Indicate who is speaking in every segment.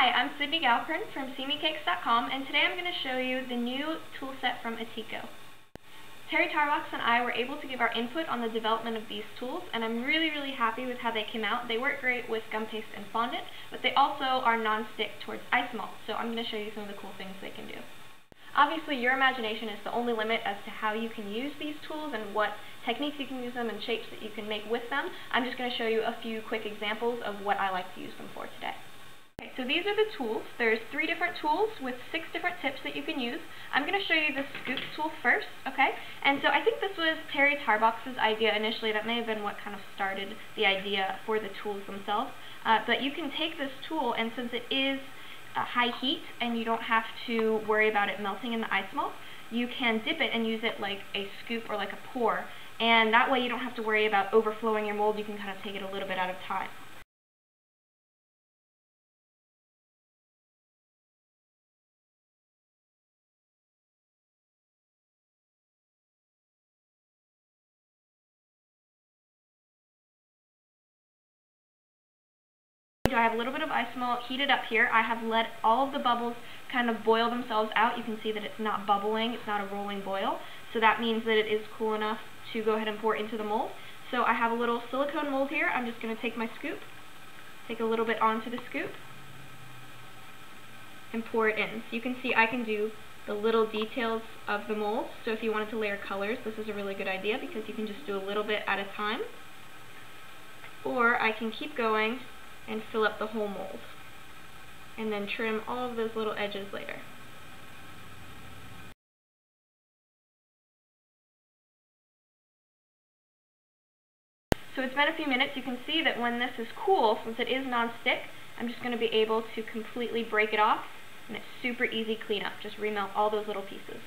Speaker 1: Hi, I'm Sidney Galpern from SeeMeCakes.com, and today I'm going to show you the new tool set from Ateco. Teri, Tarbox, and I were able to give our input on the development of these tools, and I'm really happy with how they came out. They work great with Gumpaste and Fondant, but they also are non-stick towards Isomalt, so I'm going to show you some of the cool things they can do. Obviously, your imagination is the only limit as to how you can use these tools and what techniques you can use them and shapes that you can make with them. I'm just going to show you a few quick examples of what I like to use them for today. Okay, so these are the tools. There's 3 different tools with 6 different tips that you can use. I'm going to show you the scoop tool first, okay? And so I think this was Teri Tarbox's idea initially. That may have been what kind of started the idea for the tools themselves. But you can take this tool, and since it is high heat and you don't have to worry about it melting in the Isomalt, you can dip it and use it like a scoop or like a pour. And that way you don't have to worry about overflowing your mold. You can kind of take it a little bit at a time. I have a little bit of Isomalt heated up here. I have let all of the bubbles kind of boil themselves out. You can see that it's not bubbling, it's not a rolling boil. So that means that it is cool enough to go ahead and pour into the mold. So I have a little silicone mold here. I'm just going to take my scoop, take a little bit onto the scoop, and pour it in. So you can see I can do the little details of the mold. So if you wanted to layer colors, this is a really good idea because you can just do a little bit at a time. Or I can keep going and fill up the whole mold, and then trim all of those little edges later. So it's been a few minutes. You can see that when this is cool, since it is non-stick, I'm just going to be able to completely break it off, and it's super easy cleanup. Just remelt all those little pieces.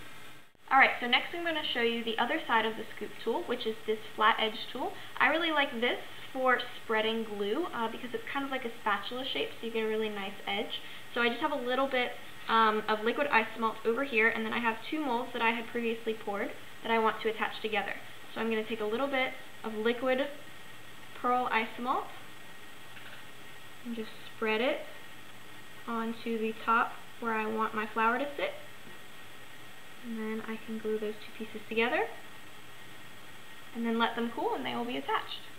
Speaker 1: Alright, so next I'm going to show you the other side of the scoop tool, which is this flat edge tool. I really like this for spreading glue because it's kind of like a spatula shape, so you get a really nice edge. So I just have a little bit of liquid Isomalt over here, and then I have 2 molds that I had previously poured that I want to attach together. So I'm going to take a little bit of liquid pearl Isomalt and just spread it onto the top where I want my flower to sit. And then I can glue those 2 pieces together and then let them cool, and they will be attached.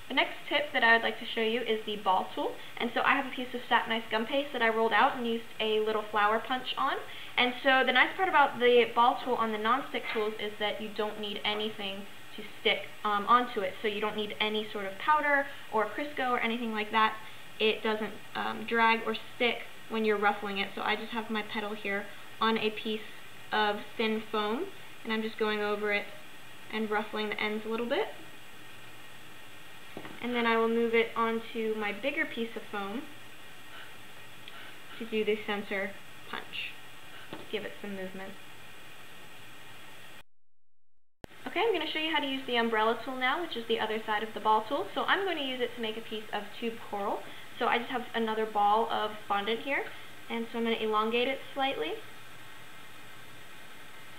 Speaker 1: The next tip that I would like to show you is the ball tool. And so I have a piece of Satin Ice gum paste that I rolled out and used a little flower punch on. And so the nice part about the ball tool on the non-stick tools is that you don't need anything to stick onto it. So you don't need any sort of powder or Crisco or anything like that. It doesn't drag or stick when you're ruffling it. So I just have my petal here on a piece of thin foam, and I'm just going over it and ruffling the ends a little bit. And then I will move it onto my bigger piece of foam to do the center punch. Give it some movement. Okay, I'm going to show you how to use the umbrella tool now, which is the other side of the ball tool. So I'm going to use it to make a piece of tube coral. So I just have another ball of fondant here, and so I'm going to elongate it slightly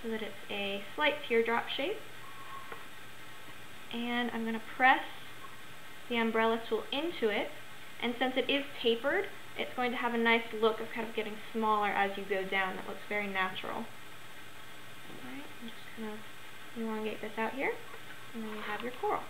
Speaker 1: so that it's a slight teardrop shape. And I'm going to press the umbrella tool into it, and since it is tapered, it's going to have a nice look of kind of getting smaller as you go down. That looks very natural. Alright, I'm just going to elongate this out here, and then you have your coral.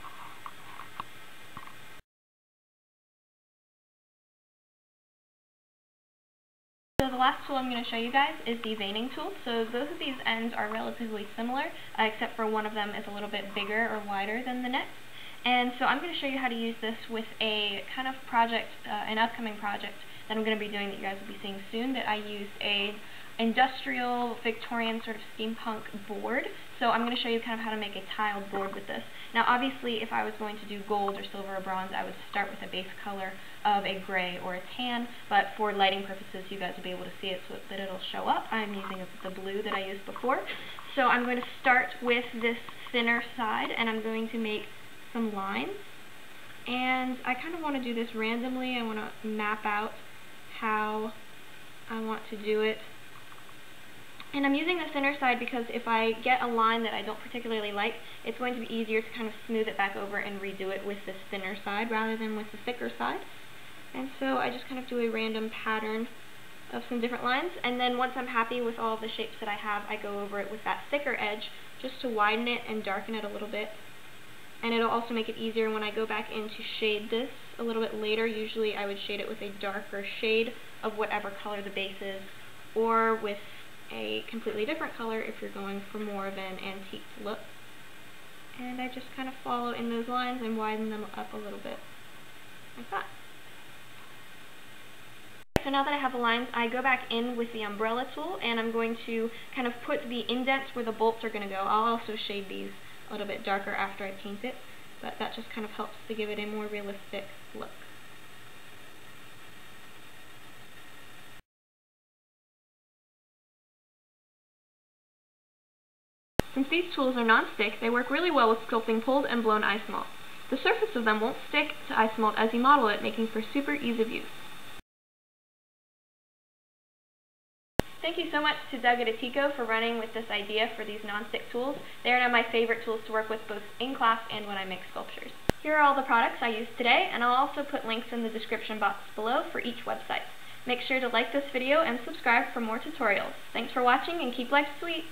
Speaker 1: So the last tool I'm going to show you guys is the veining tool. So both of these ends are relatively similar, except for one of them is a little bit bigger or wider than the next. And so I'm going to show you how to use this with a kind of project, an upcoming project that I'm going to be doing that you guys will be seeing soon, that I use a industrial Victorian sort of steampunk board. So I'm going to show you kind of how to make a tiled board with this. Now obviously if I was going to do gold or silver or bronze, I would start with a base color of a gray or a tan, but for lighting purposes you guys will be able to see it so that it'll show up. I'm using the blue that I used before. So I'm going to start with this thinner side, and I'm going to make some lines, and I kind of want to do this randomly. I want to map out how I want to do it, and I'm using the thinner side because if I get a line that I don't particularly like, it's going to be easier to kind of smooth it back over and redo it with this thinner side rather than with the thicker side. And so I just kind of do a random pattern of some different lines, and then once I'm happy with all of the shapes that I have, I go over it with that thicker edge just to widen it and darken it a little bit. And it'll also make it easier when I go back in to shade this a little bit later. Usually I would shade it with a darker shade of whatever color the base is, or with a completely different color if you're going for more of an antique look. And I just kind of follow in those lines and widen them up a little bit, like that. So now that I have the lines, I go back in with the umbrella tool, and I'm going to kind of put the indents where the bolts are going to go. I'll also shade these a little bit darker after I paint it, but that just kind of helps to give it a more realistic look. Since these tools are non-stick, they work really well with sculpting pulled and blown Isomalt. The surface of them won't stick to Isomalt as you model it, making for super ease of use. Thank you so much to Doug at Ateco for running with this idea for these non-stick tools. They are now my favorite tools to work with both in class and when I make sculptures. Here are all the products I used today, and I'll also put links in the description box below for each website. Make sure to like this video and subscribe for more tutorials. Thanks for watching, and keep life sweet!